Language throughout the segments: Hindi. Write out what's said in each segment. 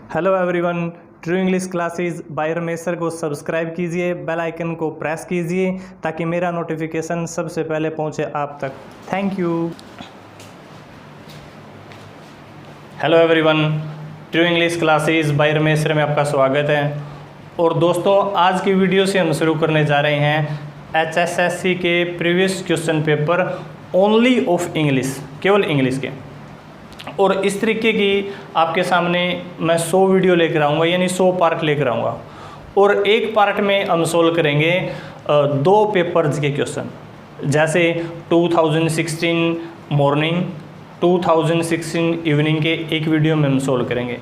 Hello everyone, true English classes bye Ramesh sir को सब्सक्राइब कीजिए, बेल आइकन को प्रेस कीजिए ताकि मेरा नोटिफिकेशन सबसे पहले पहुंचे आप तक। Thank you. Hello everyone, true English classes bye Ramesh sir में आपका स्वागत है। और दोस्तों, आज की वीडियो से हम शुरू करने जा रहे हैं HSSC के previous question paper only of English, केवल इंग्लिश के। और इस तरीके की आपके सामने मैं 100 वीडियो लेकर आऊँगा, यानी 100 पार्ट लेकर आऊँगा। और एक पार्ट में हम सोल्व करेंगे 2 पेपर्स के क्वेश्चन, जैसे 2016 मॉर्निंग, 2016 इवनिंग के एक वीडियो में हम सोल्व करेंगे,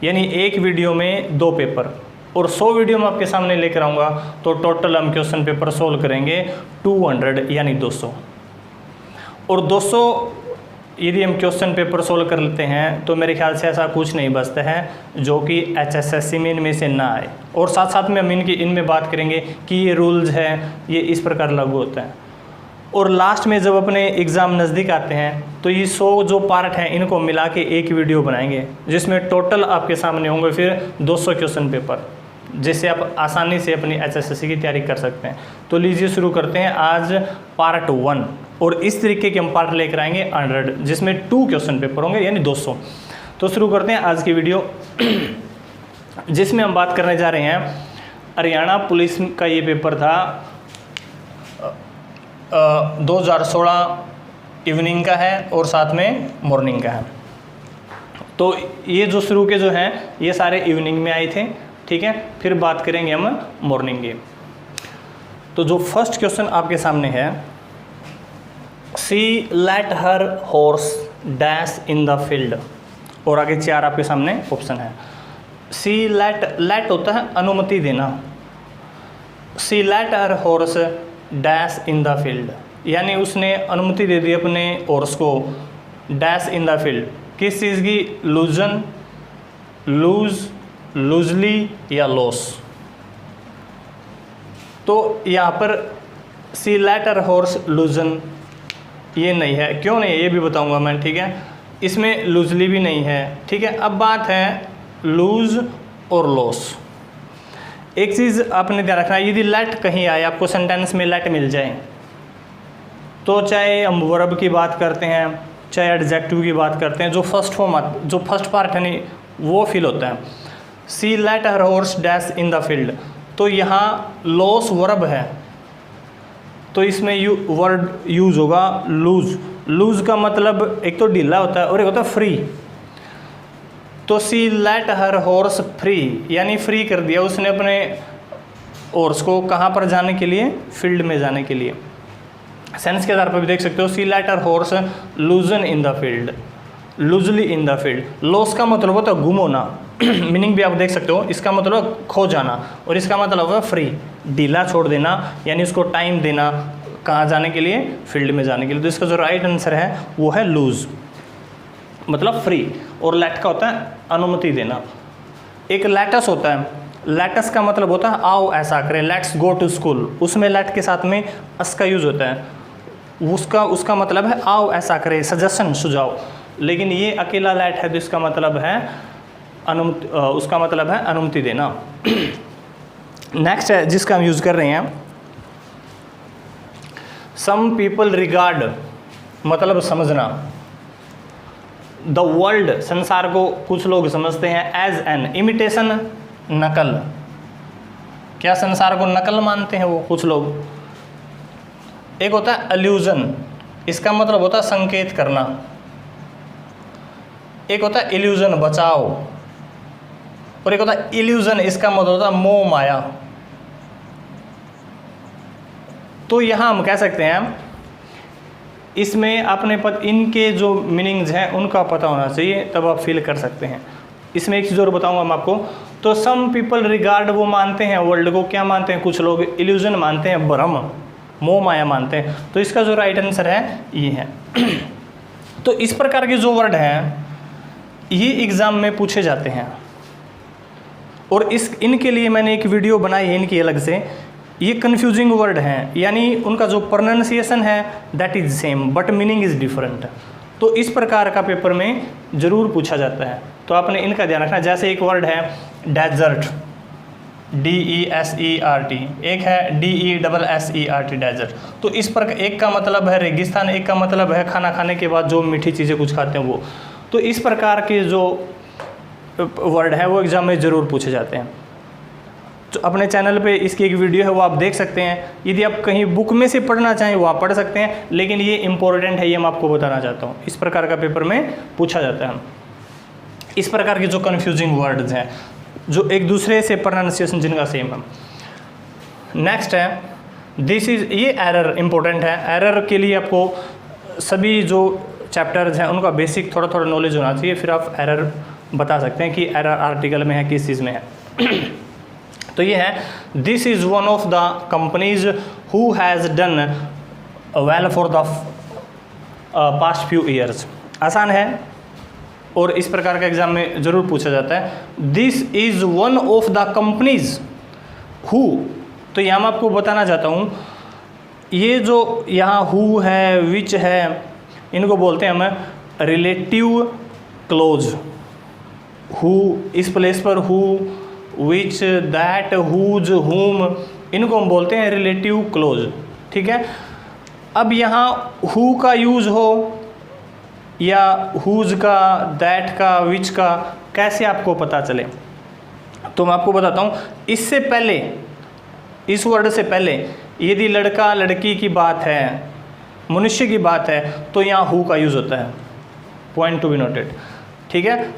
यानी एक वीडियो में 2 पेपर। और 100 वीडियो में आपके सामने लेकर आऊँगा तो टोटल हम क्वेश्चन पेपर सोल्व करेंगे 200 यानी 200। और 200 यदि हम क्वेश्चन पेपर सोल्व कर लेते हैं तो मेरे ख्याल से ऐसा कुछ नहीं बचता है जो कि HSSC में इनमें से ना आए। और साथ साथ में हम इनमें बात करेंगे कि ये रूल्स हैं, ये इस प्रकार लागू होता है। और लास्ट में जब अपने एग्ज़ाम नज़दीक आते हैं तो ये 100 जो पार्ट हैं इनको मिला के एक वीडियो बनाएंगे, जिसमें टोटल आपके सामने होंगे फिर 200 क्वेश्चन पेपर, जिससे आप आसानी से अपनी HSSC की तैयारी कर सकते हैं। तो लीजिए शुरू करते हैं आज पार्ट 1। और इस तरीके के हम पार्ट लेकर आएंगे 100, जिसमें 2 क्वेश्चन पेपर होंगे यानी 200। तो शुरू करते हैं आज की वीडियो, जिसमें हम बात करने जा रहे हैं हरियाणा पुलिस का ये पेपर था 2016 इवनिंग का है और साथ में मॉर्निंग का है। तो ये जो शुरू के जो हैं ये सारे इवनिंग में आए थे, ठीक है। फिर बात करेंगे हम मॉर्निंग की। तो जो फर्स्ट क्वेश्चन आपके सामने है, see let her horse dash in the field. और आगे 4 आपके सामने ऑप्शन है। सी लेट होता है अनुमति देना। See let her horse dash in the field, यानी उसने अनुमति दे दी अपने हॉर्स को डैश इन द फील्ड। किस चीज़ की? लूजन, लूज, लूजली या लॉस। तो यहाँ पर सी लेट हर हॉर्स लूजन ये नहीं है। क्यों नहीं है ये भी बताऊंगा मैं, ठीक है। इसमें लूजली भी नहीं है, ठीक है। अब बात है लूज और लॉस। एक चीज़ आपने ध्यान रखना, यदि लेट कहीं आए, आपको सेंटेंस में लेट मिल जाए, तो चाहे हम वर्ब की बात करते हैं, चाहे एडजेक्टिव की बात करते हैं, जो फर्स्ट पार्ट है नहीं वो फिल होता है। See let her horse dash in the field, तो यहाँ लॉस वर्ब है, तो इसमें वर्ड यूज होगा लूज। लूज का मतलब एक तो ढीला होता है और एक होता है फ्री। तो सी लेट हर हॉर्स फ्री, यानी फ्री कर दिया उसने अपने हॉर्स को, कहाँ पर जाने के लिए? फील्ड में जाने के लिए। सेंस के आधार पर भी देख सकते हो, see let her horse loosen in the field, loosely in the field. Loss का मतलब होता है गुम होना, मीनिंग भी आप देख सकते हो। इसका मतलब खो जाना, और इसका मतलब है फ्री, ढीला छोड़ देना, यानी उसको टाइम देना कहाँ जाने के लिए? फील्ड में जाने के लिए। तो इसका जो राइट आंसर है वो है लूज, मतलब फ्री। और लेट का होता है अनुमति देना। एक लेटस होता है, लेटस का मतलब होता है आओ ऐसा करें, लेट्स गो टू स्कूल। उसमें लेट के साथ में अस का यूज होता है, उसका मतलब है आओ ऐसा करें, सजेशन, सुझाव। लेकिन ये अकेला लेट है तो इसका मतलब है अनुमति, उसका मतलब है अनुमति देना। नेक्स्ट है जिसका हम यूज़ कर रहे हैं, सम पीपल रिगार्ड, मतलब समझना। द वर्ल्ड, संसार को कुछ लोग समझते हैं एज एन इमिटेशन, नकल। क्या संसार को नकल मानते हैं वो कुछ लोग? एक होता है अल्यूजन, इसका मतलब होता है संकेत करना। एक होता है इल्यूजन, बचाव। और एक होता है इल्यूजन, इसका मतलब होता है मोह माया। तो यहाँ हम कह सकते हैं इसमें अपने इनके जो मीनिंग्स हैं उनका पता होना चाहिए, तब आप फील कर सकते हैं। इसमें एक चीज़ और बताऊंगा मैं आपको। तो सम पीपल रिगार्ड, वो मानते हैं वर्ल्ड को, क्या मानते हैं? कुछ लोग इल्यूजन मानते हैं, भ्रम, मोह माया मानते हैं। तो इसका जो राइट आंसर है ये है। तो इस प्रकार के जो वर्ड हैं ये एग्ज़ाम में पूछे जाते हैं, और इनके लिए मैंने एक वीडियो बनाई है इनकी अलग से। ये कन्फ्यूजिंग वर्ड हैं, यानी उनका जो प्रोनाउंसिएशन है that is same but meaning is different. तो इस प्रकार का पेपर में ज़रूर पूछा जाता है। तो आपने इनका ध्यान रखना। जैसे एक वर्ड है डेजर्ट, DESERT, एक है DESSERT डेजर्ट। तो इस पर एक का मतलब है रेगिस्तान, एक का मतलब है खाना खाने के बाद जो मीठी चीज़ें कुछ खाते हैं वो। तो इस प्रकार के जो वर्ड है वो एग्ज़ाम में ज़रूर पूछे जाते हैं। तो अपने चैनल पे इसकी एक वीडियो है वो आप देख सकते हैं। यदि आप कहीं बुक में से पढ़ना चाहें वो आप पढ़ सकते हैं, लेकिन ये इंपॉर्टेंट है, ये मैं आपको बताना चाहता हूँ। इस प्रकार का पेपर में पूछा जाता है। इस प्रकार के जो कन्फ्यूजिंग वर्ड्स हैं जो एक दूसरे से प्रोनाउंसिएशन जिनका सेम है। नेक्स्ट है दिस इज़, ये एरर इंपॉर्टेंट है। एरर के लिए आपको सभी जो चैप्टर्स हैं उनका बेसिक थोड़ा थोड़ा नॉलेज होना चाहिए, फिर आप एरर बता सकते हैं कि एरर आर्टिकल में है, किस चीज़ में है। तो ये है this is one of the companies who has done well for the past few years. आसान है और इस प्रकार का एग्जाम में ज़रूर पूछा जाता है। This is one of the companies who, तो यहाँ मैं आपको बताना चाहता हूँ, ये जो यहाँ हु है, विच है, इनको बोलते हैं हम रिलेटिव क्लोज। हु इस प्लेस पर हु, विच, दैट, हुज, हुम, इनको हम बोलते हैं रिलेटिव क्लोज। ठीक है। अब यहाँ हु का यूज़ हो या हुज का, दैट का, विच का, कैसे आपको पता चले? तो मैं आपको बताता हूँ। इससे पहले, इस वर्ड से पहले यदि लड़का लड़की की बात है, मनुष्य की बात है, तो यहाँ हु का यूज़ होता है। Point to be noted. ठीक है।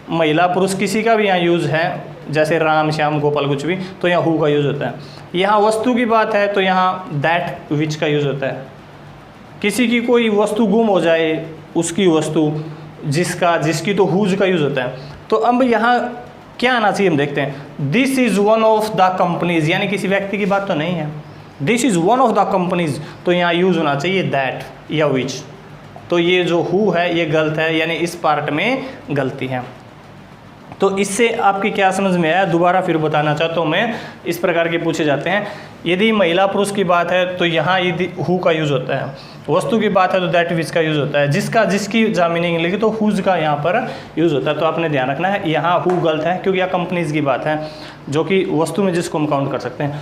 महिला पुरुष किसी का भी यहाँ यूज़ है, जैसे राम, श्याम, गोपाल, कुछ भी, तो यहाँ हु का यूज़ होता है। यहाँ वस्तु की बात है तो यहाँ दैट, विच का यूज़ होता है। किसी की कोई वस्तु गुम हो जाए, उसकी वस्तु, जिसका, जिसकी, तो हुज का यूज़ होता है। तो अब यहाँ क्या आना चाहिए हम देखते हैं। This is one of the companies, यानी किसी व्यक्ति की बात तो नहीं है। This is one of the companies, तो यहाँ यूज़ होना चाहिए दैट या विच। तो ये जो हु है ये गलत है, यानी इस पार्ट में गलती है। तो इससे आपकी क्या समझ में आया, दोबारा फिर बताना चाहता हूँ मैं। इस प्रकार के पूछे जाते हैं। यदि महिला पुरुष की बात है तो यहाँ यदि हु का यूज़ होता है, वस्तु की बात है तो दैट, विच का यूज़ होता है, जिसका, जिसकी जहाँ मीनिंग लिखी तो हुज का यहाँ पर यूज़ होता है। तो आपने ध्यान रखना है, यहाँ हु गलत है क्योंकि यह कंपनीज की बात है, जो कि वस्तु में जिसको हम काउंट कर सकते हैं।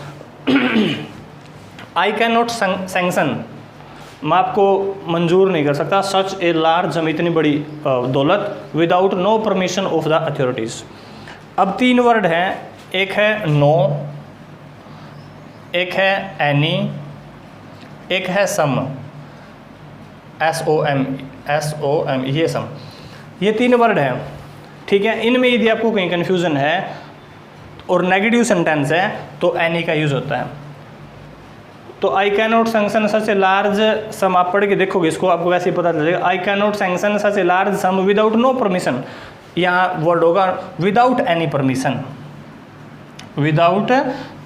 आई कैन नॉट सैंक्शन, मैं आपको मंजूर नहीं कर सकता सच ए लार्ज, हम इतनी बड़ी दौलत, without no permission of the authorities. अब तीन वर्ड हैं, एक है नो, एक है एनी, एक है सम, SOM, ये सम। ये तीन वर्ड हैं। ठीक है। इनमें यदि आपको कहीं कन्फ्यूज़न है और नेगेटिव सेंटेंस है तो एनी का यूज़ होता है। तो आई can not sanction such a large सम, आप पढ़ के देखोगे इसको, आपको वैसे ही पता चलेगा। I can not sanction such a large sum without no permission, यहाँ वर्ड होगा without any permission, without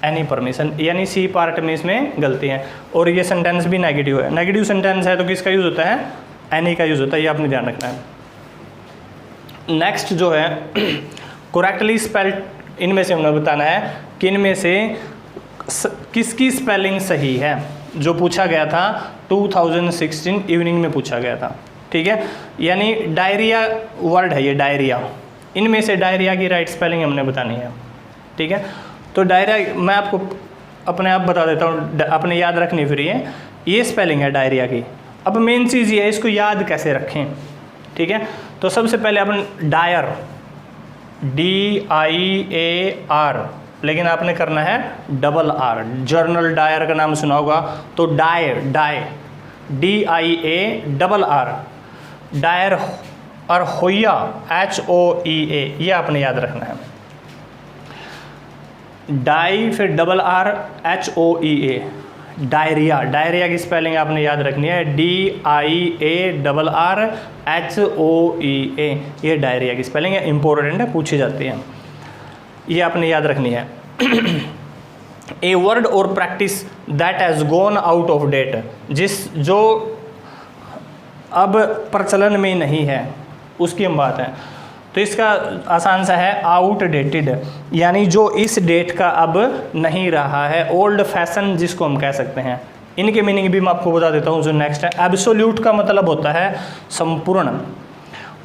any permission, यानी सी पार्ट में इसमें गलती है। और ये सेंटेंस भी नेगेटिव है। नेगेटिव सेंटेंस है तो किसका यूज़ होता है? एनी का यूज़ होता है, ये आपने ध्यान रखना है। नेक्स्ट जो है करेक्टली स्पेल्ड, इनमें से हमें बताना है कि इनमें से किसकी स्पेलिंग सही है, जो पूछा गया था 2016 इवनिंग में पूछा गया था। ठीक है। यानी डायरिया वर्ड है ये, डायरिया, इनमें से डायरिया की राइट स्पेलिंग हमने बतानी है। ठीक है। तो डायरिया मैं आपको अपने आप बता देता हूँ, अपने याद रखनी फिर ये स्पेलिंग है डायरिया की। अब मेन चीज़ ये है इसको याद कैसे रखें। ठीक है। तो सबसे पहले अपन डायर, DIAR, लेकिन आपने करना है डबल R। जर्नल डायर का नाम सुना होगा, तो डायर, DIA डबल R, डायर, और होया HOEA, ये आपने याद रखना है। डाई फिर double R HOEA, diarrhoea. Diarrhoea की स्पेलिंग आपने याद रखनी है DIA डबल R HOEA, ये डायरिया की स्पेलिंग है, इंपॉर्टेंट है, पूछी जाती है, ये आपने याद रखनी है। ए वर्ड और practice that has gone out of date, जो अब प्रचलन में नहीं है उसकी हम बात है। तो इसका आसान सा है आउटडेटेड, यानी जो इस डेट का अब नहीं रहा है, ओल्ड फैशन जिसको हम कह सकते हैं। इनके मीनिंग भी मैं आपको बता देता हूँ जो नेक्स्ट है। एब्सोल्यूट का मतलब होता है संपूर्ण,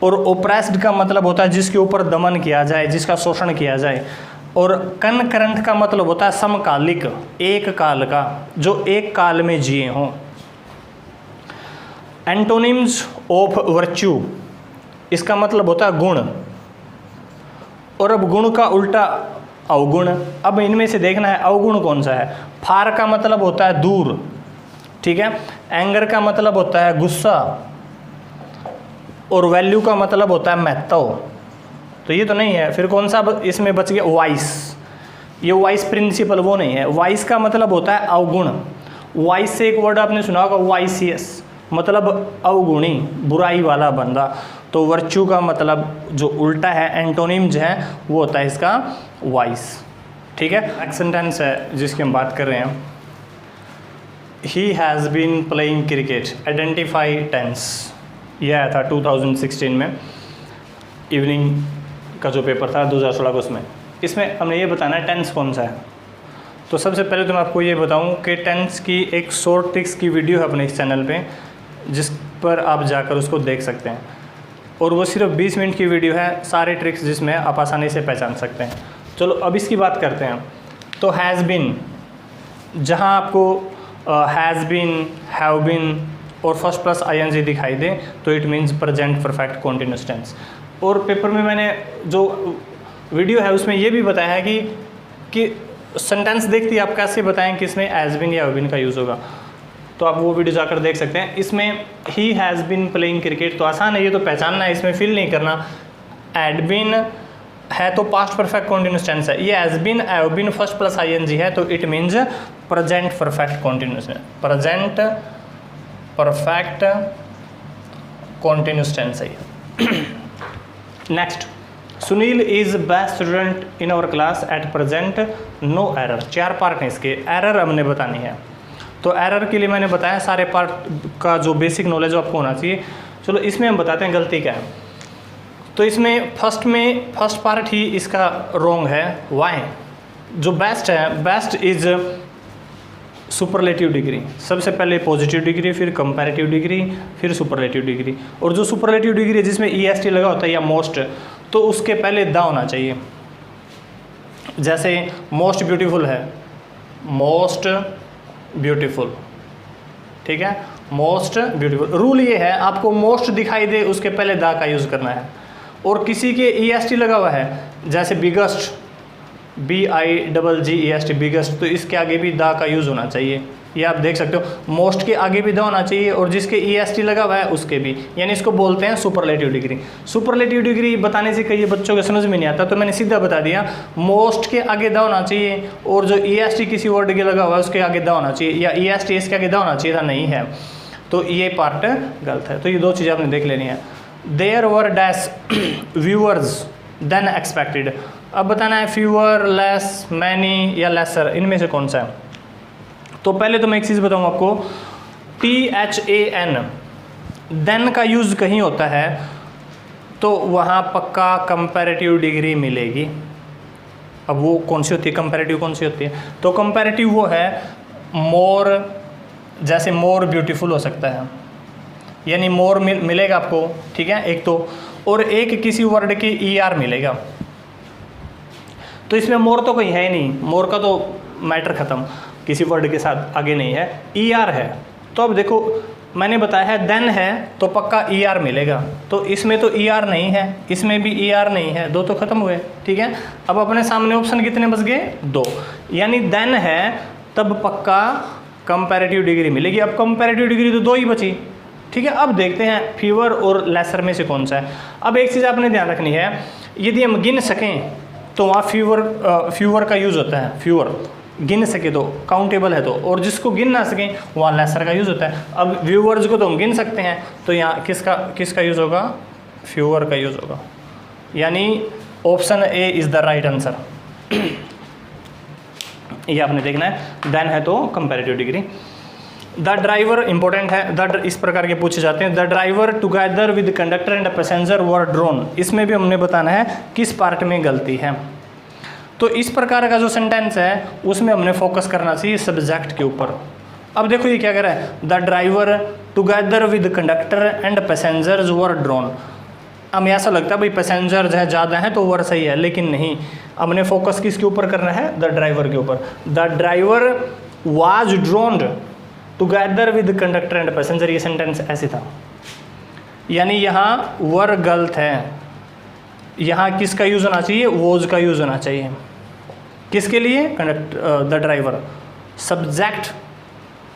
और ओप्रेस्ड का मतलब होता है जिसके ऊपर दमन किया जाए, जिसका शोषण किया जाए। और कनकरेंट का मतलब होता है समकालिक, एक काल का, जो एक काल में जिए हों। एंटोनिम्स ऑफ वर्च्यू, इसका मतलब होता है गुण। और अब गुण का उल्टा अवगुण। अब इनमें से देखना है अवगुण कौन सा है। फार का मतलब होता है दूर, ठीक है। एंगर का मतलब होता है गुस्सा, और वैल्यू का मतलब होता है महत्व। तो ये तो नहीं है, फिर कौन सा इसमें बच गया, वाइस। ये वाइस प्रिंसिपल वो नहीं है। वाइस का मतलब होता है अवगुण। वाइस से एक वर्ड आपने सुना होगा वाइसियस, मतलब अवगुणी, बुराई वाला बंदा। तो वर्च्यू का मतलब जो उल्टा है, एंटोनिम जो है वो होता है इसका वाइस, ठीक है। नेक्स्ट सेंटेंस है जिसकी हम बात कर रहे हैं, he has been playing cricket, identify tense. यह आया था 2016 में, इवनिंग का जो पेपर था 2016 का, उसमें इसमें हमने ये बताना है टेंस कौन सा है। तो सबसे पहले तो मैं आपको ये बताऊं कि टेंस की एक शॉर्ट ट्रिक्स की वीडियो है अपने इस चैनल पे, जिस पर आप जाकर उसको देख सकते हैं। और वो सिर्फ 20 मिनट की वीडियो है, सारे ट्रिक्स जिसमें आप आसानी से पहचान सकते हैं। चलो अब इसकी बात करते हैं। तो हैज़ बीन, जहाँ आपको हैज़ बीन, हैव बीन और फर्स्ट प्लस आईएनजी दिखाई दे तो it means present perfect continuous tense. और पेपर में मैंने जो वीडियो है उसमें ये भी बताया है कि सेंटेंस देखती आप कैसे बताएं कि इसमें हैज़ बीन या हैव बीन का यूज़ होगा। तो आप वो वीडियो जाकर देख सकते हैं। इसमें he has been playing cricket तो आसान है, ये तो पहचानना है, इसमें फिल नहीं करना। हैड बीन है तो पास्ट परफेक्ट कंटीन्यूअस टेंस है। ये has been, have been first plus ING है तो it means present perfect continuous, present perfect continuous tense है। Next, Sunil is best student in our class at present, no error. 4 part हैं इसके, एरर हमने बतानी है। तो एरर के लिए मैंने बताया सारे पार्ट का जो बेसिक नॉलेज आपको होना चाहिए। चलो इसमें हम बताते हैं गलती क्या है। तो इसमें फर्स्ट पार्ट ही इसका रॉन्ग है। वाई? जो बेस्ट है, बेस्ट इज सुपरलेटिव डिग्री। सबसे पहले पॉजिटिव डिग्री, फिर कंपैरेटिव डिग्री, फिर सुपरलेटिव डिग्री। और जो सुपरलेटिव डिग्री है जिसमें EST लगा होता है या मोस्ट, तो उसके पहले द होना चाहिए। जैसे मोस्ट ब्यूटीफुल है, मोस्ट ब्यूटीफुल, ठीक है, मोस्ट ब्यूटीफुल। रूल ये है आपको मोस्ट दिखाई दे उसके पहले द का यूज़ करना है। और किसी के EST लगा हुआ है, जैसे बिगेस्ट, BIGGEST, बिगेस्ट, तो इसके आगे भी द का यूज़ होना चाहिए। ये आप देख सकते हो, मोस्ट के आगे भी द होना चाहिए और जिसके EST लगा हुआ है उसके भी, यानी इसको बोलते हैं सुपरलेटिव डिग्री। सुपरलेटिव डिग्री बताने से कई बच्चों को समझ में नहीं आता, तो मैंने सीधा बता दिया मोस्ट के आगे द होना चाहिए और जो EST किसी वर्ड के लगा हुआ है उसके आगे द होना चाहिए, या EST इसके आगे द होना चाहिए था, नहीं है। तो ये पार्ट गलत है। तो ये 2 चीज़ें आपने देख लेनी है। There were dash viewers than expected. अब बताना है फ्यूअर, लेस, मैनी या लेसर, इनमें से कौन सा है। तो पहले तो मैं एक चीज़ बताऊँ आपको, THAN, देन का यूज़ कहीं होता है तो वहाँ पक्का कंपैरेटिव डिग्री मिलेगी। अब वो कौन सी होती है, कंपैरेटिव कौन सी होती है? तो कंपैरेटिव वो है मोर, जैसे मोर ब्यूटीफुल हो सकता है, यानी मोर मिलेगा आपको, ठीक है, एक तो। और एक किसी वर्ड के ER मिलेगा। तो इसमें मोर तो कहीं है ही नहीं, मोर का तो मैटर ख़त्म, किसी वर्ड के साथ आगे नहीं है, ER है। तो अब देखो मैंने बताया है देन है तो पक्का ER मिलेगा, तो इसमें तो ER नहीं है, इसमें भी ER नहीं है, 2 तो खत्म हुए, ठीक है। अब अपने सामने ऑप्शन कितने बच गए, 2, यानी देन है तब पक्का कंपैरेटिव डिग्री मिलेगी। अब कंपैरेटिव डिग्री तो 2 ही बची, ठीक है। अब देखते हैं फीवर और लेसर में से कौन सा है। अब एक चीज़ आपने ध्यान रखनी है, यदि हम गिन सकें तो वहाँ फ्यूअर का यूज़ होता है, फ्यूअर गिन सके तो, काउंटेबल है तो, और जिसको गिन ना सकें वहाँ लेसर का यूज़ होता है। अब व्यूअर्स को तो हम गिन सकते हैं, तो यहाँ किसका यूज़ होगा, फ्यूअर का यूज़ होगा, यानी option A is the right answer. ये आपने देखना है, देन है तो comparative degree. The driver important है, द इस प्रकार के पूछे जाते हैं। The driver together with conductor and passenger were drone, इसमें भी हमने बताना है किस पार्ट में गलती है। तो इस प्रकार का जो सेंटेंस है उसमें हमने फोकस करना चाहिए सब्जेक्ट के ऊपर। अब देखो ये क्या कह रहा है, the driver together with conductor and passengers were drone. हमें ऐसा लगता है भाई पैसेंजर जो है ज़्यादा हैं तो ओवर सही है, लेकिन नहीं, हमने फोकस किसके ऊपर करना है, द ड्राइवर के ऊपर। The driver was drowned together with conductor and passenger, ये सेंटेंस ऐसे था। यानी यहाँ वर गलत है, यहाँ किसका यूज़ होना चाहिए, वोज का यूज़ होना चाहिए। किसके लिए, द ड्राइवर। सब्जेक्ट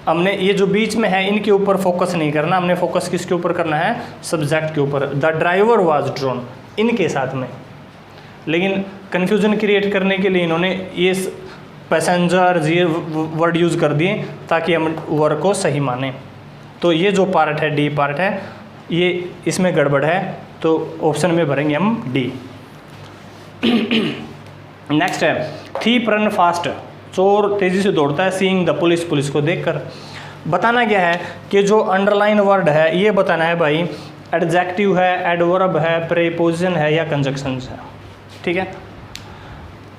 हमने ये जो बीच में है इनके ऊपर फोकस नहीं करना, हमने फोकस किसके ऊपर करना है, सब्जेक्ट के ऊपर। द ड्राइवर वाज ड्रोन इनके साथ में, लेकिन कन्फ्यूजन क्रिएट करने के लिए इन्होंने ये पैसेंजर ये वर्ड यूज़ कर दिए ताकि हम वर्ड को सही माने। तो ये जो पार्ट है, डी पार्ट है, ये इसमें गड़बड़ है, तो ऑप्शन में भरेंगे हम डी। नेक्स्ट है थीप रन फास्ट, चोर तेज़ी से दौड़ता है, सीइंग द पुलिस, पुलिस को देखकर। बताना क्या है कि जो अंडरलाइन वर्ड है ये बताना है भाई एडजेक्टिव है, एडवर्ब है, प्रीपोजिशन है या कंजक्शंस है, ठीक है।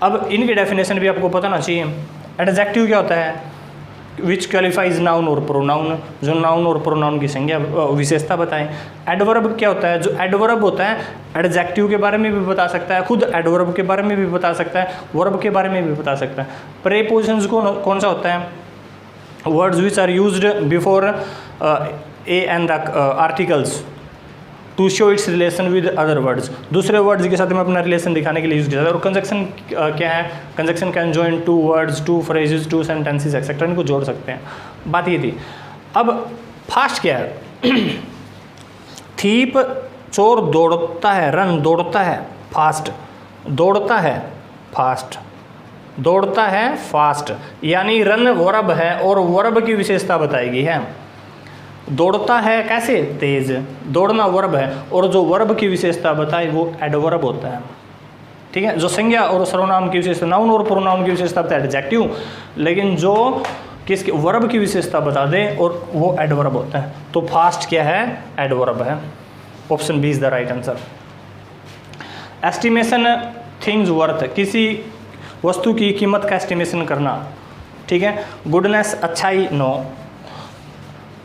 अब इनकी डेफिनेशन भी आपको पता ना चाहिए। एडजेक्टिव क्या होता है, विच क्वालिफाइज नाउन और प्रोनाउन, जो नाउन और प्रोनाउन की संज्ञा विशेषता बताएं। एडवर्ब क्या होता है, जो एडवर्ब होता है एडजेक्टिव के बारे में भी बता सकता है, खुद एडवर्ब के बारे में भी बता सकता है, वर्ब के बारे में भी बता सकता है। प्रीपोजिशंस कौन सा होता है, words which are used before a and the articles to show its relation with other words, दूसरे वर्ड्स के साथ में अपना रिलेशन दिखाने के लिए यूज़ किया जाता है। और कंजक्शन क्या है, conjunction can join two words, two phrases, two sentences etcetera, इनको जोड़ सकते हैं। बात ये थी। अब फास्ट क्या है, थीप चोर दौड़ता है, रन दौड़ता है, फास्ट दौड़ता है, फास्ट दौड़ता है, फास्ट, यानी रन वर्ब है और वर्ब की विशेषता बताएगी है। दौड़ता है कैसे, तेज, दौड़ना वर्ब है और जो वर्ब की विशेषता बताए वो एडवर्ब होता है, ठीक है। जो संज्ञा और सर्वनाम की विशेषता, नाउन और प्रोनाउन की विशेषता बताए एडजेक्टिव, लेकिन जो किसके वर्ब की विशेषता बता दे और वो एडवर्ब होता है। तो फास्ट क्या है, एडवर्ब है। Option B is the right answer. Estimation things worth, किसी वस्तु की कीमत का एस्टिमेशन करना, ठीक है। गुडनेस अच्छाई, नो।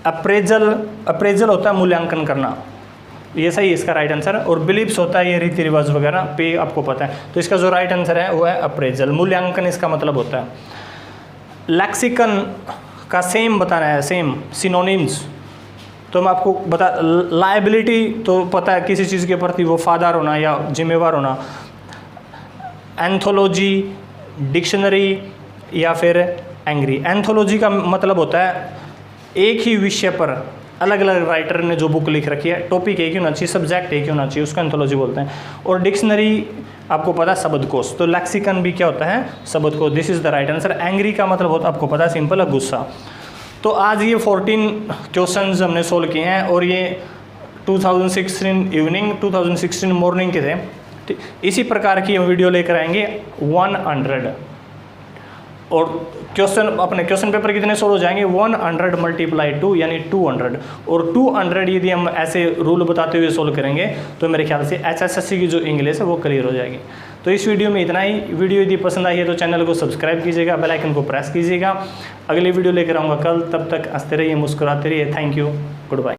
अप्रेजल, अप्रेजल होता है मूल्यांकन करना, ये सही इसका राइट आंसर। और बिलीव्स होता है ये रीति रिवाज वगैरह पे आपको पता है, तो इसका जो राइट आंसर है वो है अप्रेजल, मूल्यांकन इसका मतलब होता है। लैक्सिकन का सेम बताना है, सेम सिनोनिम्स, तो मैं आपको बता, लायबिलिटी तो पता है किसी चीज़ के प्रति वफादार होना या जिम्मेवार होना। एंथोलॉजी, डिक्शनरी या फिर एंग्री। एंथोलॉजी का मतलब होता है एक ही विषय पर अलग अलग राइटर ने जो बुक लिख रखी है, टॉपिक एक ही होना चाहिए, सब्जेक्ट एक ही होना चाहिए, उसको एंथोलॉजी बोलते हैं। और डिक्शनरी आपको पता है शब्दकोश, तो लैक्सिकन भी क्या होता है, शब्दकोश। This is the right answer. Angry का मतलब होता है आपको पता है सिंपल है, गुस्सा। तो आज ये 14 क्वेश्चंस हमने सोल्व किए हैं और ये 2016 इवनिंग 2016 मॉर्निंग के थे। इसी प्रकार की हम वीडियो लेकर आएंगे 100 और क्वेश्चन, अपने क्वेश्चन पेपर कितने सोल्व हो जाएंगे 100 × 2 यानी 200। और 200 यदि हम ऐसे रूल बताते हुए सोल्व करेंगे तो मेरे ख्याल से HSSC की जो इंग्लिश है वो क्लियर हो जाएगी। तो इस वीडियो में इतना ही। वीडियो यदि पसंद आई है तो चैनल को सब्सक्राइब कीजिएगा, बेल आइकन को प्रेस कीजिएगा। अगली वीडियो लेकर आऊँगा कल, तब तक हंसते रहिए, मुस्कुराते रहिए। Thank you, good bye.